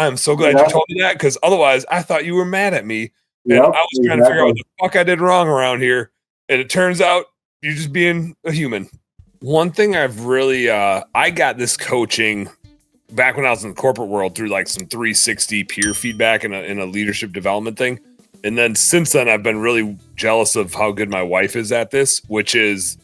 I'm so glad you told me that, because otherwise I thought you were mad at me. And I was trying to figure out what the fuck I did wrong around here. And it turns out you're just being a human. One thing I've really, I got this coaching back when I was in the corporate world through like some 360 peer feedback in a leadership development thing. And then since then, I've been really jealous of how good my wife is at this, which is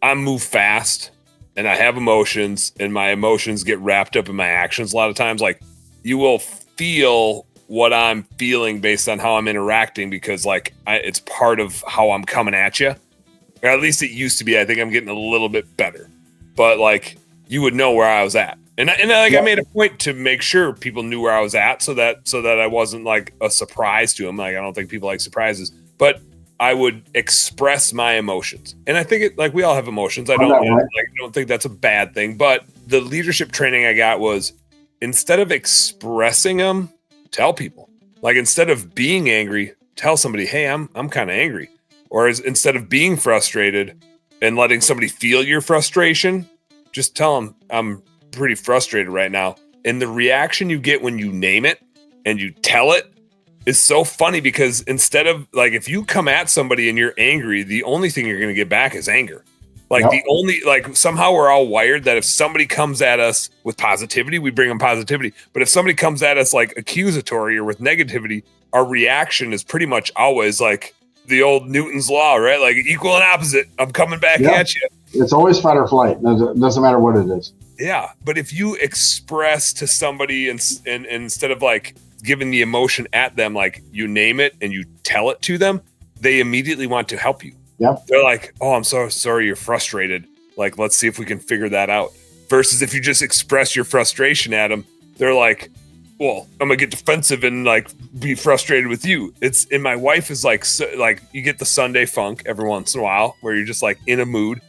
I move fast and I have emotions, and my emotions get wrapped up in my actions a lot of times. Like, you will feel what I'm feeling based on how I'm interacting, because like it's part of how I'm coming at you. Or at least it used to be. I think I'm getting a little bit better, but like you would know where I was at. And I made a point to make sure people knew where I was at, so that I wasn't like a surprise to them. Like, I don't think people like surprises, but I would express my emotions. And I think we all have emotions. I don't think that's a bad thing, but the leadership training I got was, instead of expressing them, tell people. Like, instead of being angry, tell somebody, hey, I'm kind of angry. Or instead of being frustrated and letting somebody feel your frustration, just tell them, I'm pretty frustrated right now. And the reaction you get when you name it and you tell it is so funny, because instead of like, if you come at somebody and you're angry, the only thing you're going to get back is anger. Like somehow we're all wired that if somebody comes at us with positivity, we bring them positivity. But if somebody comes at us like accusatory or with negativity, our reaction is pretty much always like the old Newton's law, right? Like equal and opposite. I'm coming back at you. It's always fight or flight. Doesn't matter what it is. Yeah. But if you express to somebody and instead of like giving the emotion at them, like you name it and you tell it to them, they immediately want to help you. Yep. They're like, oh, I'm so sorry you're frustrated. Like, let's see if we can figure that out. Versus if you just express your frustration at them, they're like, well, I'm gonna get defensive and like be frustrated with you. And my wife is like, you get the Sunday funk every once in a while where you're just like in a mood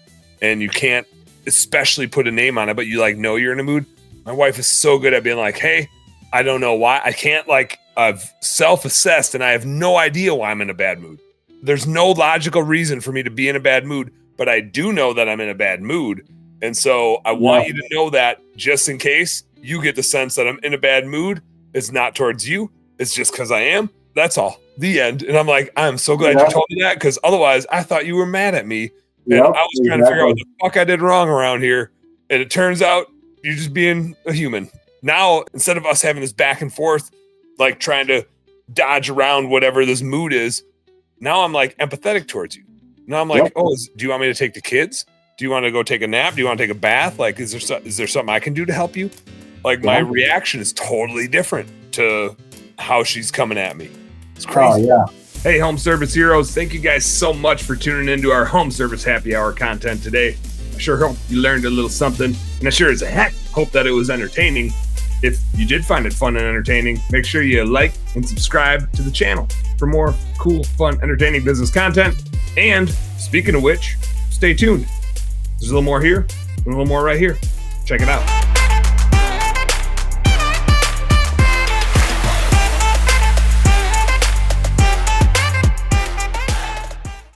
and you can't especially put a name on it, but you like know you're in a mood. My wife is so good at being like, hey, I don't know why. I can't I've self-assessed and I have no idea why I'm in a bad mood. There's no logical reason for me to be in a bad mood, but I do know that I'm in a bad mood. And so I want you to know that, just in case you get the sense that I'm in a bad mood, it's not towards you. It's just because I am. That's all. The end. And I'm like, I'm so glad you told me that, because otherwise I thought you were mad at me. And I was trying to figure out what the fuck I did wrong around here. And it turns out you're just being a human. Now, instead of us having this back and forth, like trying to dodge around whatever this mood is, now I'm like empathetic towards you. Now I'm like, do you want me to take the kids? Do you want to go take a nap? Do you want to take a bath? Like, is there something I can do to help you? Like, my reaction is totally different to how she's coming at me. It's crazy. Oh, yeah. Hey, home service heroes. Thank you guys so much for tuning into our home service happy hour content today. I sure hope you learned a little something, and I sure as heck hope that it was entertaining. If you did find it fun and entertaining, make sure you like and subscribe to the channel for more cool, fun, entertaining business content. And speaking of which, stay tuned. There's a little more here and a little more right here. Check it out.